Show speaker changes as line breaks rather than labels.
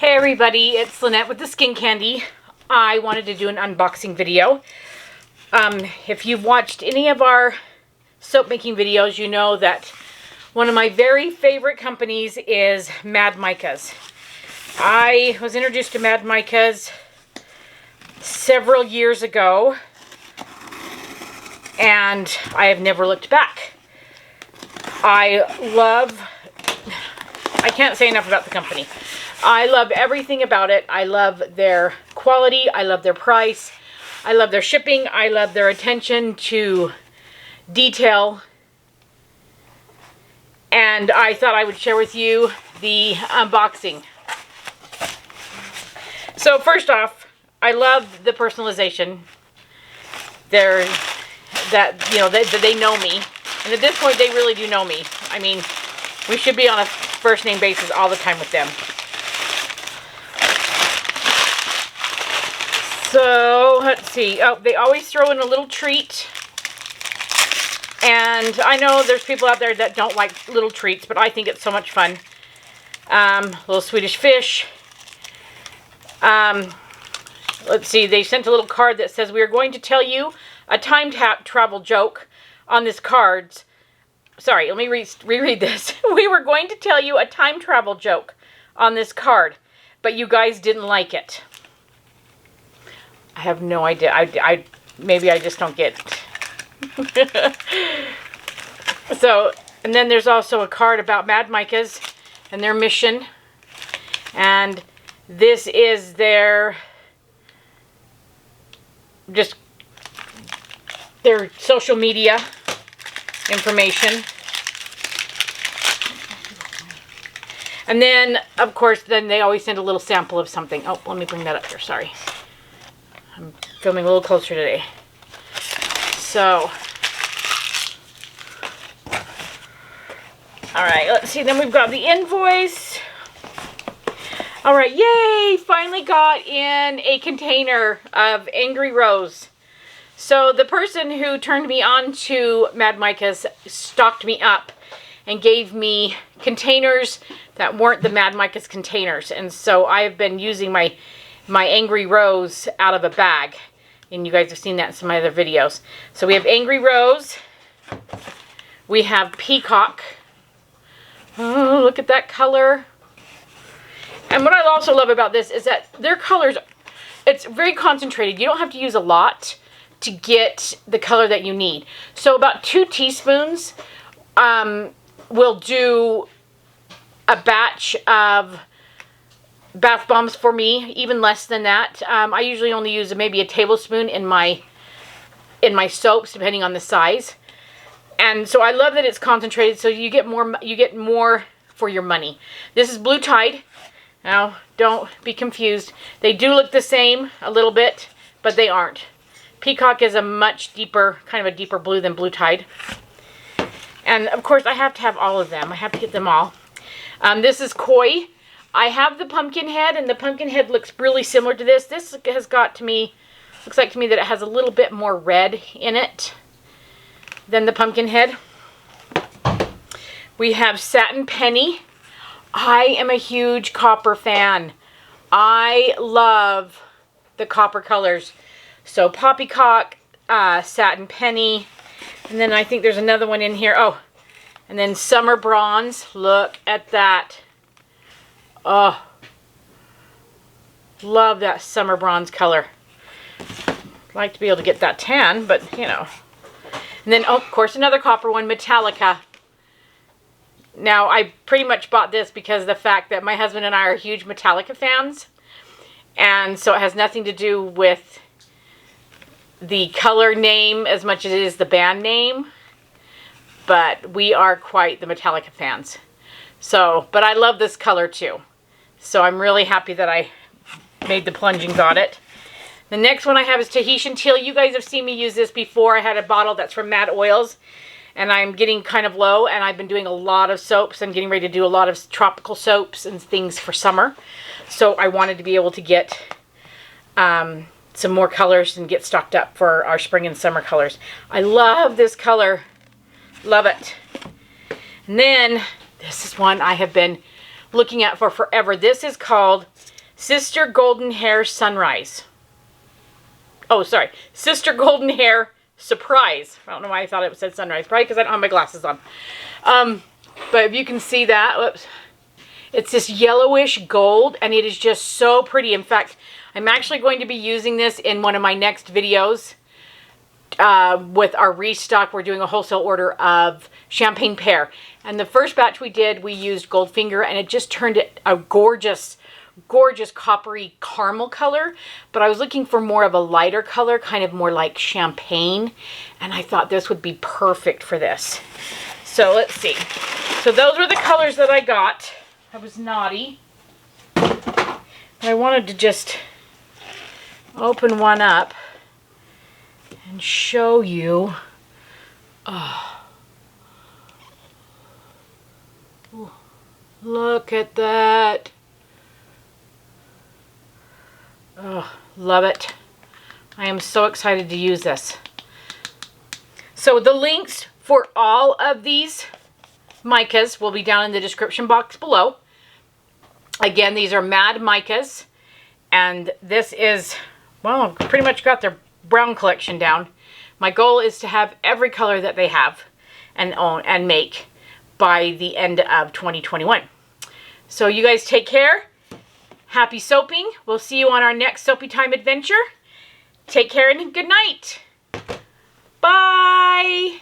Hey everybody, it's Lynette with the Skin Candy. I wanted to do an unboxing video. If you've watched any of our soap making videos, you know that one of my very favorite companies is Micas. I was introduced to Micas several years ago, and I have never looked back. I can't say enough about the company. I love everything about it. I love their quality. I love their price. I love their shipping. I love their attention to detail. And I thought I would share with you the unboxing. So first off, I love the personalization. They know me. And at this point, they really do know me. I mean, we should be on a first name basis all the time with them. So, let's see. Oh, they always throw in a little treat. And I know there's people out there that don't like little treats, but I think it's so much fun. Little Swedish fish. Let's see. They sent a little card that says, "We are going to tell you a time travel joke on this card." Sorry, let me reread this. "We were going to tell you a time travel joke on this card, but you guys didn't like it." I have no idea. Maybe I just don't get it. So, and then there's also a card about Micas and their mission. And this is their social media information. And then, of course, then they always send a little sample of something. Oh, let me bring that up here. Sorry. I'm filming a little closer today. So, all right, let's see. Then we've got the invoice. All right, yay! Finally got in a container of Angry Rose. So the person who turned me on to Micas stocked me up and gave me containers that weren't the Micas containers. And so I've been using my Angry Rose out of a bag. And you guys have seen that in some other videos. So we have Angry Rose. We have Peacock. Oh, look at that color. And what I also love about this is that their colors, it's very concentrated. You don't have to use a lot to get the color that you need. So about 2 teaspoons will do a batch of bath bombs for me, even less than that. I usually only use maybe a tablespoon in my soaps, depending on the size. And so I love that it's concentrated, so you get more for your money. This is Blue Tide. Now, don't be confused. They do look the same a little bit, but they aren't. Peacock is a much deeper, kind of a deeper blue than Blue Tide. And of course, I have to have all of them. I have to get them all. This is Koi. I have the pumpkin head, and the pumpkin head looks really similar to this. This has got to me, looks like to me that it has a little bit more red in it than the pumpkin head. We have Satin Penny. I am a huge copper fan. I love the copper colors. So Poppycock, Satin Penny, and then I think there's another one in here. Oh, and then Summer Bronze. Look at that. Oh, love that Summer Bronze color. Like to be able to get that tan, but you know. And then, oh, of course, another copper one, Metallica. Now, I pretty much bought this because of the fact that my husband and I are huge Metallica fans. And so it has nothing to do with the color name as much as it is the band name. But we are quite the Metallica fans. So, but I love this color too. So I'm really happy that I made the plunge and got it. The next one I have is Tahitian Teal. You guys have seen me use this before. I had a bottle that's from Mad Oils, and I'm getting kind of low, and I've been doing a lot of soaps. I'm getting ready to do a lot of tropical soaps and things for summer. So I wanted to be able to get some more colors and get stocked up for our spring and summer colors. I love this color. Love it. And then this is one I have been looking at for forever. This is called Sister Golden Hair Sunrise. Oh, sorry. Sister Golden Hair Surprise. I don't know why I thought it said sunrise. Probably because I don't have my glasses on. But if you can see that, whoops. It's this yellowish gold, and it is just so pretty. In fact, I'm actually going to be using this in one of my next videos with our restock. We're doing a wholesale order of Champagne Pear. And the first batch we did, we used Goldfinger, and it just turned it a gorgeous, gorgeous coppery caramel color. But I was looking for more of a lighter color, kind of more like champagne. And I thought this would be perfect for this. So let's see. So those were the colors that I got. I was naughty. I wanted to just open one up and show you. Oh. Ooh, look at that. Oh, love it. I am so excited to use this. So the links for all of these micas will be down in the description box below. Again, these are Mad Micas, and this is, well, pretty much got their brown collection down. My goal is to have every color that they have and own and make by the end of 2021. So you guys take care. Happy soaping. We'll see you on our next Soapy Time adventure. Take care and good night. Bye.